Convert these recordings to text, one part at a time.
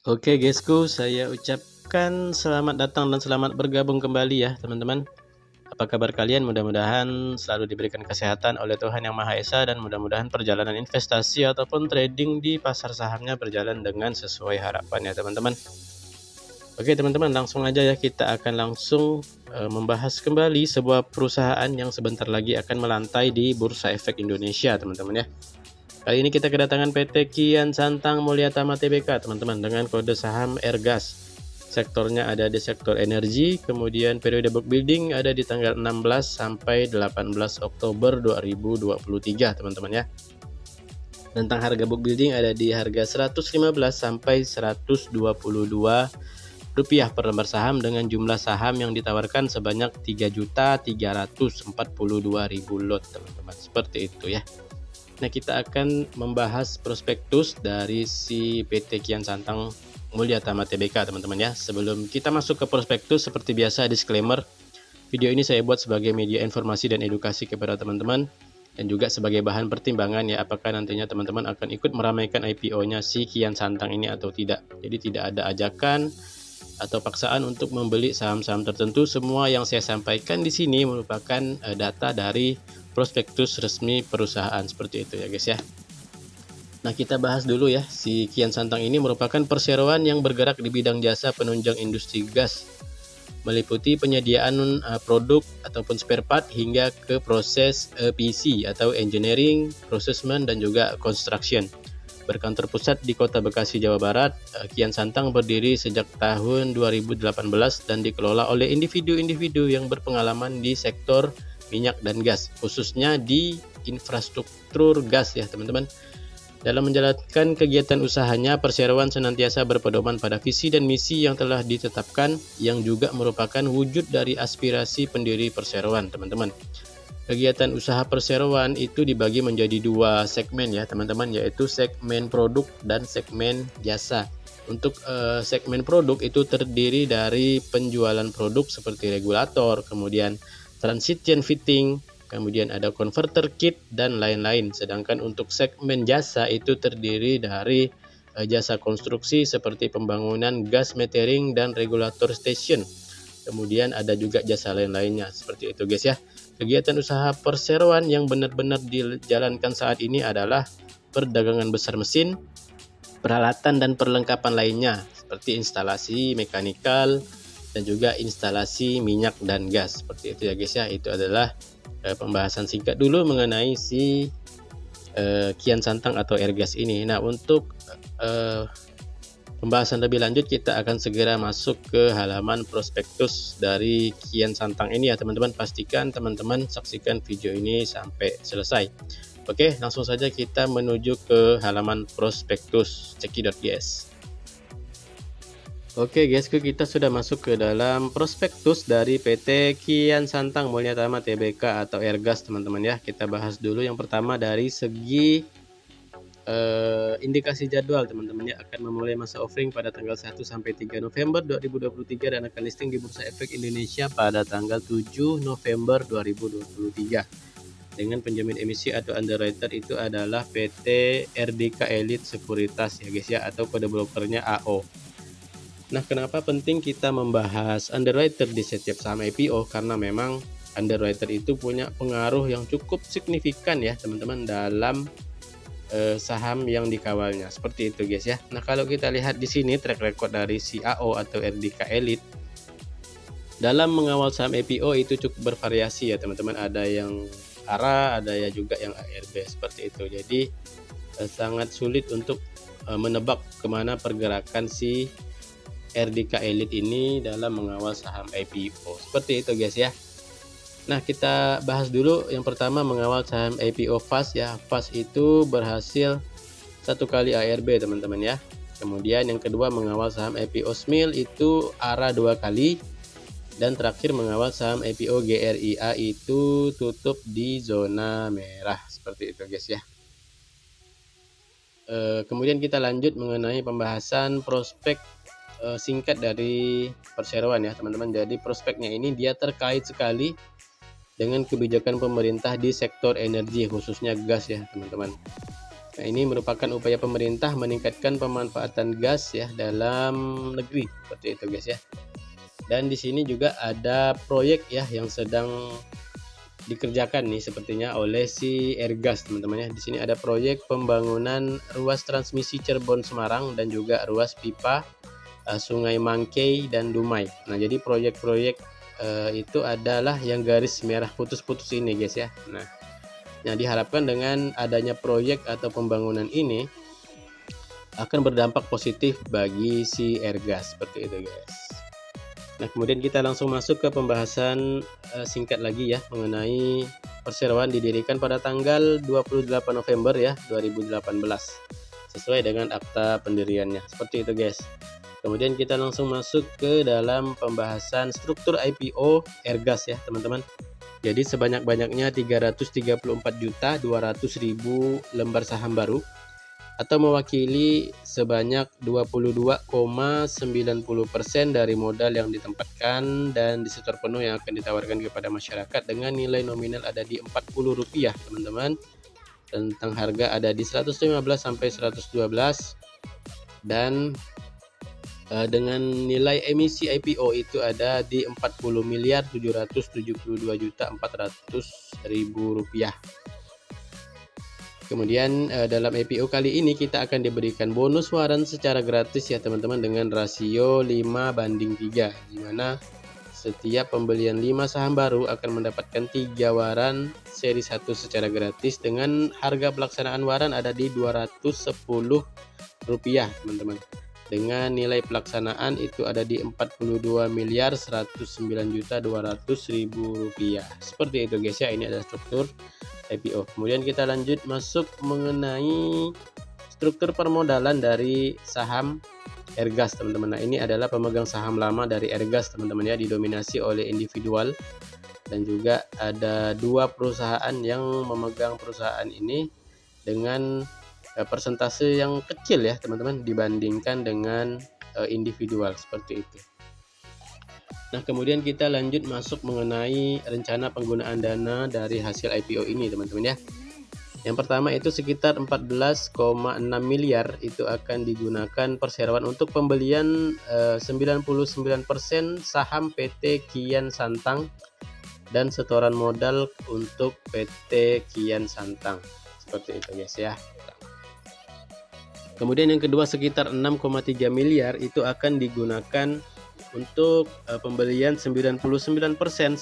Oke guysku, saya ucapkan selamat datang dan selamat bergabung kembali ya teman-teman. Apa kabar kalian? Mudah-mudahan selalu diberikan kesehatan oleh Tuhan Yang Maha Esa dan mudah-mudahan perjalanan investasi ataupun trading di pasar sahamnya berjalan dengan sesuai harapan ya teman-teman. Oke teman-teman, langsung aja ya, kita akan langsung membahas kembali sebuah perusahaan yang sebentar lagi akan melantai di Bursa Efek Indonesia teman-teman ya. Kali ini kita kedatangan PT Kian Santang Mulyatama Tbk teman-teman, dengan kode saham Ergas. Sektornya ada di sektor energi, kemudian periode book building ada di tanggal 16 sampai 18 Oktober 2023 teman-teman ya. Tentang harga book building ada di harga 115 sampai 122 rupiah per lembar saham dengan jumlah saham yang ditawarkan sebanyak 3.342.000 lot teman-teman. Seperti itu ya. Nah, kita akan membahas prospektus dari si PT Kian Santang Mulyatama Tbk teman-teman ya. Sebelum kita masuk ke prospektus, seperti biasa disclaimer, video ini saya buat sebagai media informasi dan edukasi kepada teman-teman dan juga sebagai bahan pertimbangan ya, apakah nantinya teman-teman akan ikut meramaikan IPO-nya si Kian Santang ini atau tidak. Jadi tidak ada ajakan atau paksaan untuk membeli saham-saham tertentu. Semua yang saya sampaikan di sini merupakan data dari prospektus resmi perusahaan, seperti itu ya guys ya. Nah, kita bahas dulu ya, si Kian Santang ini merupakan perseroan yang bergerak di bidang jasa penunjang industri gas, meliputi penyediaan produk ataupun spare part hingga ke proses PC atau engineering, procurement dan juga construction. Berkantor pusat di Kota Bekasi, Jawa Barat, Kian Santang berdiri sejak tahun 2018 dan dikelola oleh individu-individu yang berpengalaman di sektor minyak dan gas, khususnya di infrastruktur gas ya teman-teman. Dalam menjalankan kegiatan usahanya, perseroan senantiasa berpedoman pada visi dan misi yang telah ditetapkan, yang juga merupakan wujud dari aspirasi pendiri perseroan teman-teman. Kegiatan usaha perseroan itu dibagi menjadi dua segmen ya teman-teman, yaitu segmen produk dan segmen jasa. Untuk segmen produk itu terdiri dari penjualan produk seperti regulator, kemudian transition fitting, kemudian ada converter kit dan lain-lain. Sedangkan untuk segmen jasa itu terdiri dari jasa konstruksi seperti pembangunan gas metering dan regulator station. Kemudian ada juga jasa lain-lainnya, seperti itu guys ya. Kegiatan usaha perseroan yang benar-benar dijalankan saat ini adalah perdagangan besar mesin, peralatan dan perlengkapan lainnya seperti instalasi mekanikal dan juga instalasi minyak dan gas, seperti itu ya guys ya. Itu adalah pembahasan singkat dulu mengenai si Kian Santang atau Ergas ini. Nah, untuk pembahasan lebih lanjut kita akan segera masuk ke halaman prospektus dari Kian Santang ini ya teman-teman. Pastikan teman-teman saksikan video ini sampai selesai. Oke, langsung saja kita menuju ke halaman prospektus cekidot.gs. Oke guys, kita sudah masuk ke dalam prospektus dari PT Kian Santang Mulyatama Tbk atau Ergas teman-teman ya. Kita bahas dulu yang pertama dari segi indikasi jadwal teman-teman ya. Akan memulai masa offering pada tanggal 1 sampai 3 November 2023 dan akan listing di Bursa Efek Indonesia pada tanggal 7 November 2023. Dengan penjamin emisi atau underwriter itu adalah PT RDK Elite Sekuritas ya guys ya, atau kode brokernya AO. Nah, kenapa penting kita membahas underwriter di setiap saham IPO? Karena memang underwriter itu punya pengaruh yang cukup signifikan ya teman-teman dalam saham yang dikawalnya. Seperti itu guys ya. Nah, kalau kita lihat di sini track record dari si AO atau RDK Elite dalam mengawal saham IPO itu cukup bervariasi ya teman-teman. Ada yang ARA, ada ya juga yang ARB, seperti itu. Jadi sangat sulit untuk menebak kemana pergerakan si RDK Elite ini dalam mengawal saham IPO. Seperti itu guys ya. Nah, kita bahas dulu yang pertama mengawal saham IPO FAS ya. FAS itu berhasil 1 kali ARB teman-teman ya. Kemudian yang kedua mengawal saham IPO SMIL itu ARA 2 kali. Dan terakhir mengawal saham IPO GRIA itu tutup di zona merah. Seperti itu guys ya. Kemudian kita lanjut mengenai pembahasan prospek singkat dari perseroan ya teman-teman. Jadi prospeknya ini dia terkait sekali dengan kebijakan pemerintah di sektor energi, khususnya gas ya teman-teman. Nah, ini merupakan upaya pemerintah meningkatkan pemanfaatan gas ya dalam negeri, seperti itu guys ya. Dan di sini juga ada proyek ya yang sedang dikerjakan nih sepertinya oleh si Airgas teman-teman ya. Di sini ada proyek pembangunan ruas transmisi Cirebon Semarang dan juga ruas pipa Sungai Mangkei dan Dumai. Nah, jadi proyek-proyek itu adalah yang garis merah putus-putus ini guys ya. Nah, diharapkan dengan adanya proyek atau pembangunan ini akan berdampak positif bagi si Airgas, seperti itu guys. Nah, kemudian kita langsung masuk ke pembahasan singkat lagi ya mengenai perseroan didirikan pada tanggal 28 November ya 2018 sesuai dengan akta pendiriannya, seperti itu guys. Kemudian kita langsung masuk ke dalam pembahasan struktur IPO Airgas ya teman-teman. Jadi sebanyak-banyaknya 334.200.000 lembar saham baru atau mewakili sebanyak 22,90% dari modal yang ditempatkan dan disetor penuh yang akan ditawarkan kepada masyarakat dengan nilai nominal ada di Rp40 teman-teman. Tentang harga ada di 115 sampai 112 dan dengan nilai emisi IPO itu ada di Rp40.772.400.000. Kemudian dalam IPO kali ini kita akan diberikan bonus waran secara gratis ya teman-teman dengan rasio 5:3, di mana setiap pembelian 5 saham baru akan mendapatkan 3 waran seri 1 secara gratis dengan harga pelaksanaan waran ada di Rp210 teman-teman. Dengan nilai pelaksanaan itu ada di Rp42.109.200.000. Seperti itu guys ya, ini adalah struktur IPO. Kemudian kita lanjut masuk mengenai struktur permodalan dari saham Airgas teman-teman. Nah, ini adalah pemegang saham lama dari Airgas teman-teman ya, didominasi oleh individual dan juga ada 2 perusahaan yang memegang perusahaan ini dengan persentase yang kecil ya teman-teman dibandingkan dengan individual, seperti itu. Nah, kemudian kita lanjut masuk mengenai rencana penggunaan dana dari hasil IPO ini teman-teman ya. Yang pertama itu sekitar 14,6 miliar itu akan digunakan perseroan untuk pembelian 99% saham PT Kian Santang dan setoran modal untuk PT Kian Santang, seperti itu guys ya. Kemudian yang kedua sekitar 6,3 miliar itu akan digunakan untuk pembelian 99%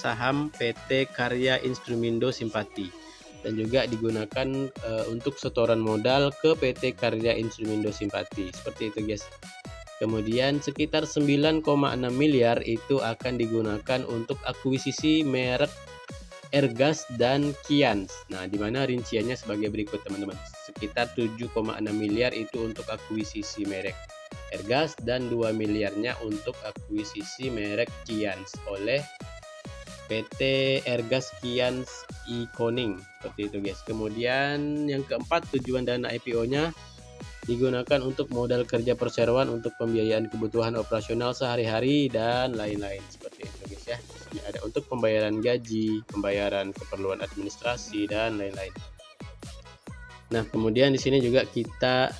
saham PT Karya Instrumindo Simpati dan juga digunakan untuk setoran modal ke PT Karya Instrumindo Simpati, seperti itu guys. Kemudian sekitar 9,6 miliar itu akan digunakan untuk akuisisi merek Airgas dan Kian. Nah, di mana rinciannya sebagai berikut teman-teman. Sekitar 7,6 miliar itu untuk akuisisi merek Airgas dan 2 miliarnya untuk akuisisi merek Kian oleh PT Airgas Kian E-Koning, seperti itu guys. Kemudian yang keempat, tujuan dana IPO-nya digunakan untuk modal kerja perseroan untuk pembiayaan kebutuhan operasional sehari-hari dan lain-lain, seperti itu guys ya. Ini ada untuk pembayaran gaji, pembayaran keperluan administrasi dan lain-lain. Nah, kemudian di sini juga kita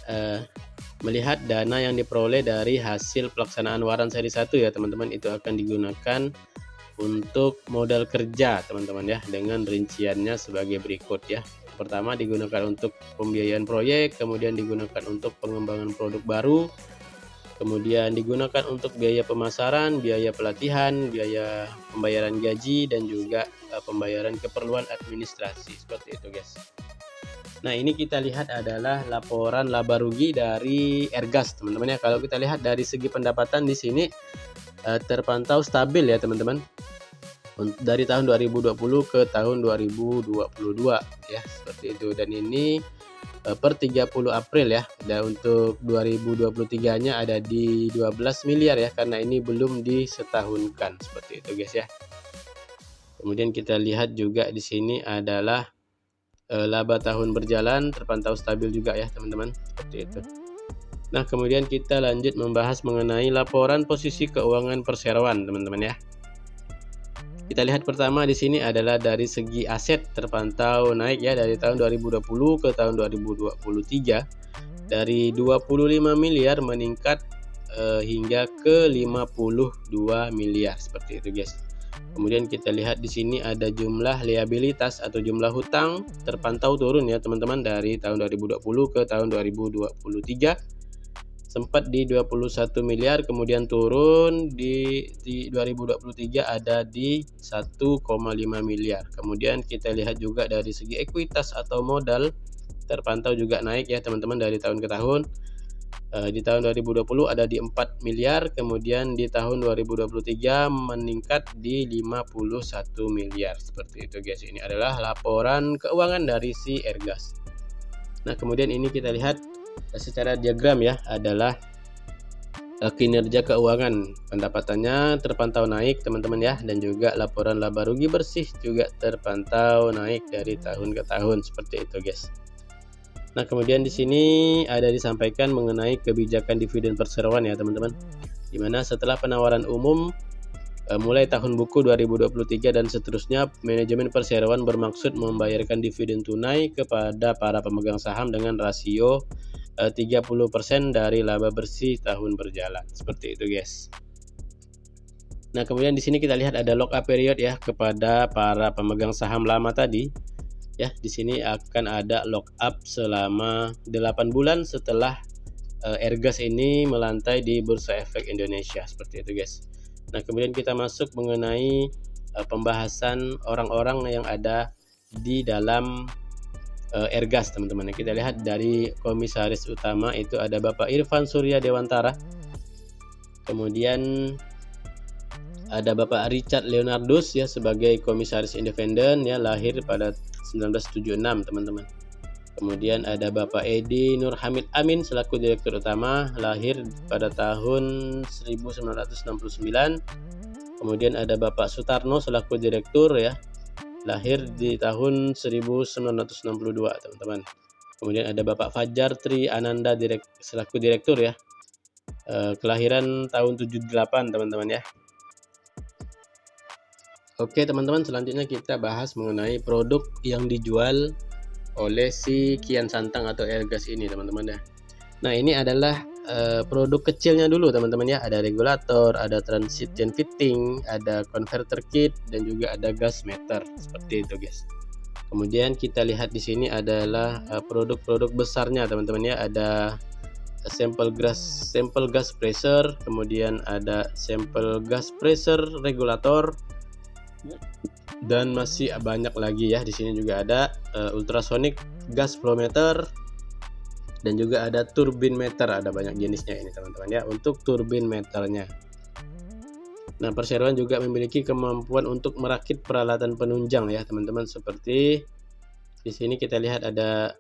melihat dana yang diperoleh dari hasil pelaksanaan waran seri 1 ya teman-teman, itu akan digunakan untuk modal kerja teman-teman ya, dengan rinciannya sebagai berikut ya. Pertama digunakan untuk pembiayaan proyek, kemudian digunakan untuk pengembangan produk baru, kemudian digunakan untuk biaya pemasaran, biaya pelatihan, biaya pembayaran gaji dan juga pembayaran keperluan administrasi, seperti itu guys. Nah, ini kita lihat adalah laporan laba rugi dari Airgas teman-teman ya. Kalau kita lihat dari segi pendapatan di sini terpantau stabil ya teman-teman. Dari tahun 2020 ke tahun 2022 ya, seperti itu. Dan ini per 30 April ya. Dan untuk 2023-nya ada di 12 miliar ya, karena ini belum disetahunkan, seperti itu guys ya. Kemudian kita lihat juga di sini adalah laba tahun berjalan terpantau stabil juga ya teman-teman, seperti itu. Nah, kemudian kita lanjut membahas mengenai laporan posisi keuangan perseroan teman-teman ya. Kita lihat pertama di sini adalah dari segi aset terpantau naik ya dari tahun 2020 ke tahun 2023 dari 25 miliar meningkat hingga ke 52 miliar seperti itu guys. Kemudian kita lihat di sini ada jumlah liabilitas atau jumlah hutang terpantau turun ya teman-teman dari tahun 2020 ke tahun 2023. Sempat di 21 miliar kemudian turun di 2023 ada di 1,5 miliar. Kemudian kita lihat juga dari segi ekuitas atau modal terpantau juga naik ya teman-teman dari tahun ke tahun. Di tahun 2020 ada di 4 miliar, kemudian di tahun 2023 meningkat di 51 miliar. Seperti itu guys. Ini adalah laporan keuangan dari si Airgas. Nah, kemudian ini kita lihat secara diagram ya adalah kinerja keuangan. Pendapatannya terpantau naik teman-teman ya, dan juga laporan laba rugi bersih juga terpantau naik dari tahun ke tahun seperti itu guys. Nah, kemudian di sini ada disampaikan mengenai kebijakan dividen perseroan ya teman-teman, dimana setelah penawaran umum mulai tahun buku 2023 dan seterusnya, manajemen perseroan bermaksud membayarkan dividen tunai kepada para pemegang saham dengan rasio 30% dari laba bersih tahun berjalan. Seperti itu guys. Nah, kemudian di sini kita lihat ada lock up period ya kepada para pemegang saham lama tadi. Ya, di sini akan ada lock up selama 8 bulan setelah Airgas ini melantai di Bursa Efek Indonesia. Seperti itu guys. Nah, kemudian kita masuk mengenai pembahasan orang-orang yang ada di dalam Airgas teman-teman. Kita lihat dari komisaris utama itu ada Bapak Irfan Surya Dewantara. Kemudian ada Bapak Richard Leonardus ya sebagai komisaris independen ya, lahir pada 1976 teman-teman. Kemudian ada Bapak Edi Nur Hamid Amin selaku direktur utama, lahir pada tahun 1969. Kemudian ada Bapak Sutarno selaku direktur ya, lahir di tahun 1962 teman-teman. Kemudian ada Bapak Fajar Tri Ananda selaku direktur ya, kelahiran tahun 78 teman-teman ya. Oke teman-teman, selanjutnya kita bahas mengenai produk yang dijual oleh si Kian Santang atau Airgas ini teman-teman ya. Nah, ini adalah produk kecilnya dulu teman-teman ya. Ada regulator, ada transition fitting, ada converter kit, dan juga ada gas meter seperti itu guys. Kemudian kita lihat di sini adalah produk-produk besarnya teman-teman ya. Ada sampel gas pressure, kemudian ada sampel gas pressure regulator, dan masih banyak lagi ya. Di sini juga ada ultrasonic gas flow meter dan juga ada turbin meter. Ada banyak jenisnya ini teman-teman ya untuk turbin meternya. Nah, perseroan juga memiliki kemampuan untuk merakit peralatan penunjang ya teman-teman, seperti di sini kita lihat ada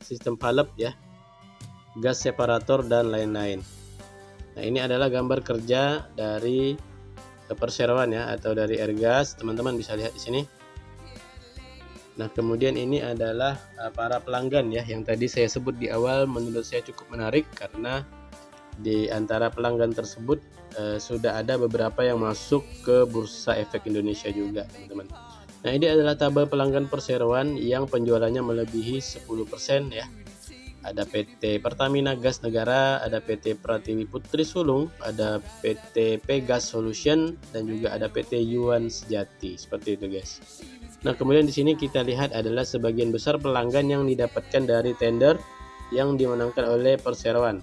sistem valve ya, gas separator dan lain-lain. Nah, ini adalah gambar kerja dari perseroan ya atau dari Airgas, teman-teman bisa lihat di sini. Nah, kemudian ini adalah para pelanggan ya yang tadi saya sebut di awal. Menurut saya cukup menarik karena di antara pelanggan tersebut sudah ada beberapa yang masuk ke Bursa Efek Indonesia juga teman-teman. Nah, ini adalah tabel pelanggan perseroan yang penjualannya melebihi 10% ya. Ada PT Pertamina Gas Negara, ada PT Pratiwi Putri Sulung, ada PT Pegas Solution, dan juga ada PT Yuan Sejati. Seperti itu guys. Nah, kemudian di sini kita lihat adalah sebagian besar pelanggan yang didapatkan dari tender yang dimenangkan oleh perseroan.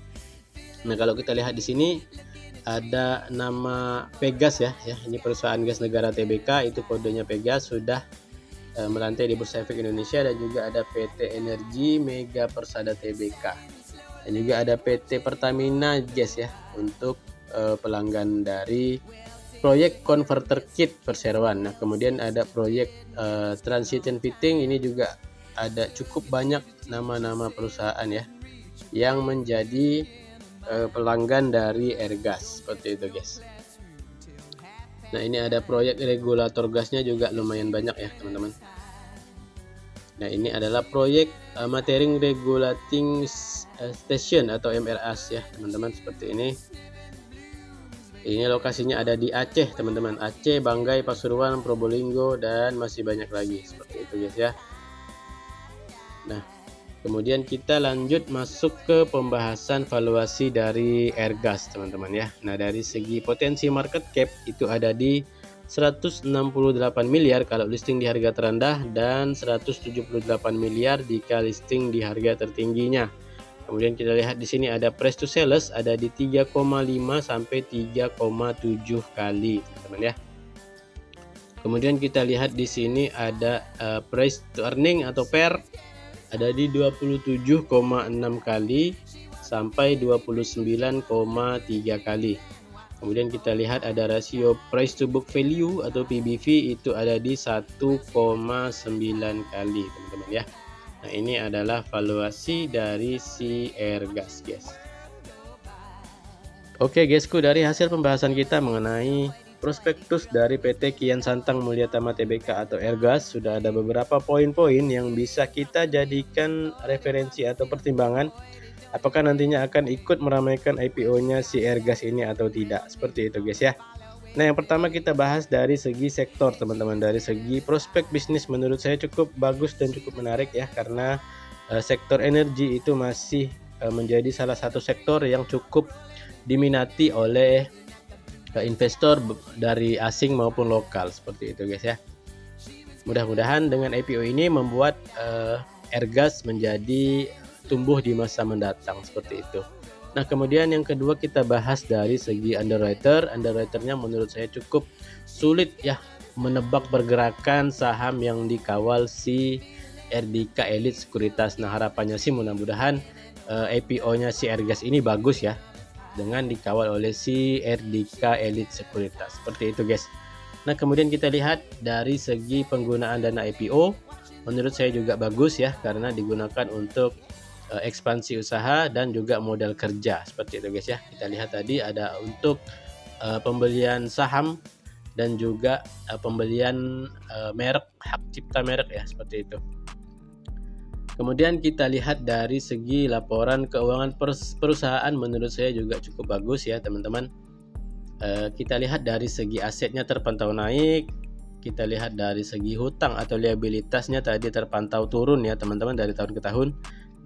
Nah, kalau kita lihat di sini ada nama Pegas ya. Ini perusahaan gas negara TBK, itu kodenya Pegas, sudah melantai di Bursa Efek Indonesia. Dan juga ada PT Energi Mega Persada TBK, dan juga ada PT Pertamina Gas ya untuk pelanggan dari proyek converter kit perseroan. Nah, kemudian ada proyek transition fitting, ini juga ada cukup banyak nama-nama perusahaan ya yang menjadi pelanggan dari Airgas, seperti itu guys. Nah, ini ada proyek regulator gasnya juga lumayan banyak ya teman-teman. Nah, ini adalah proyek Metering Regulating Station atau MRS ya teman-teman, seperti ini. Ini lokasinya ada di Aceh teman-teman, Aceh, Banggai, Pasuruan, Probolinggo, dan masih banyak lagi seperti itu guys ya. Nah, kemudian kita lanjut masuk ke pembahasan valuasi dari Airgas teman-teman ya. Nah, dari segi potensi market cap itu ada di 168 miliar kalau listing di harga terendah dan 178 miliar jika listing di harga tertingginya. Kemudian kita lihat di sini ada price to sales ada di 3,5 sampai 3,7 kali teman-teman ya. Kemudian kita lihat di sini ada price to earning atau PER ada di 27,6 kali sampai 29,3 kali. Kemudian kita lihat ada rasio price to book value atau PBV itu ada di 1,9 kali teman-teman ya. Nah, ini adalah valuasi dari si Airgas guys. Oke guysku, dari hasil pembahasan kita mengenai prospektus dari PT Kian Santang Mulia Tama Tbk atau Airgas, sudah ada beberapa poin-poin yang bisa kita jadikan referensi atau pertimbangan apakah nantinya akan ikut meramaikan IPO-nya si Airgas ini atau tidak. Seperti itu guys ya. Nah, yang pertama kita bahas dari segi sektor teman-teman. Dari segi prospek bisnis menurut saya cukup bagus dan cukup menarik ya, karena sektor energi itu masih menjadi salah satu sektor yang cukup diminati oleh investor dari asing maupun lokal, seperti itu guys ya. Mudah-mudahan dengan IPO ini membuat Airgas menjadi tumbuh di masa mendatang, seperti itu. Nah, kemudian yang kedua kita bahas dari segi underwriter. Underwriternya menurut saya cukup sulit ya menebak pergerakan saham yang dikawal si RDK Elite Sekuritas. Nah, harapannya sih mudah-mudahan IPO-nya si Airgas ini bagus ya, dengan dikawal oleh si RDK Elite Sekuritas. Seperti itu guys. Nah, kemudian kita lihat dari segi penggunaan dana IPO, menurut saya juga bagus ya, karena digunakan untuk ekspansi usaha dan juga modal kerja, seperti itu guys ya. Kita lihat tadi ada untuk pembelian saham dan juga pembelian merek, hak cipta merek ya, seperti itu. Kemudian kita lihat dari segi laporan keuangan perusahaan, menurut saya juga cukup bagus ya teman-teman. Kita lihat dari segi asetnya terpantau naik, kita lihat dari segi hutang atau liabilitasnya tadi terpantau turun ya teman-teman dari tahun ke tahun,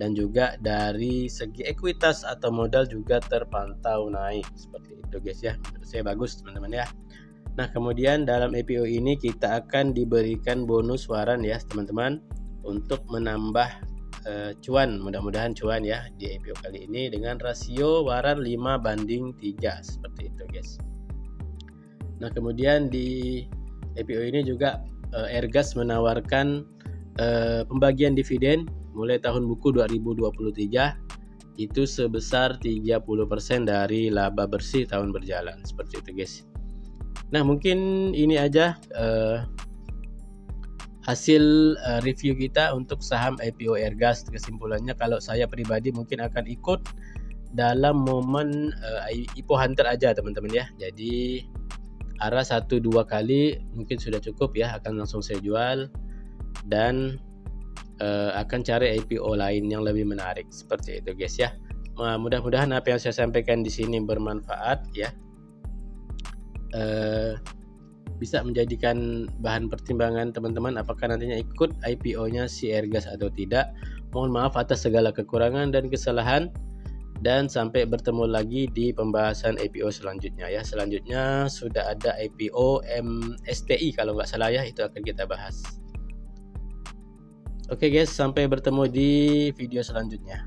dan juga dari segi ekuitas atau modal juga terpantau naik, seperti itu guys ya. Menurut saya bagus teman-teman ya. Nah, kemudian dalam IPO ini kita akan diberikan bonus waran ya teman-teman untuk menambah cuan, mudah-mudahan cuan ya di IPO kali ini dengan rasio waran 5:3, seperti itu guys. Nah, kemudian di IPO ini juga Airgas menawarkan pembagian dividen mulai tahun buku 2023 itu sebesar 30% dari laba bersih tahun berjalan, seperti itu guys. Nah, mungkin ini aja hasil review kita untuk saham IPO Airgas. Kesimpulannya, kalau saya pribadi mungkin akan ikut dalam momen IPO Hunter aja teman-teman ya. Jadi arah 1-2 kali mungkin sudah cukup ya, akan langsung saya jual dan akan cari IPO lain yang lebih menarik, seperti itu guys ya. Mudah-mudahan apa yang saya sampaikan di sini bermanfaat ya, bisa menjadikan bahan pertimbangan teman-teman apakah nantinya ikut IPO-nya si Airgas atau tidak. Mohon maaf atas segala kekurangan dan kesalahan, dan sampai bertemu lagi di pembahasan IPO selanjutnya ya. Selanjutnya sudah ada IPO MSTI kalau nggak salah ya, itu akan kita bahas. Oke guys, sampai bertemu di video selanjutnya.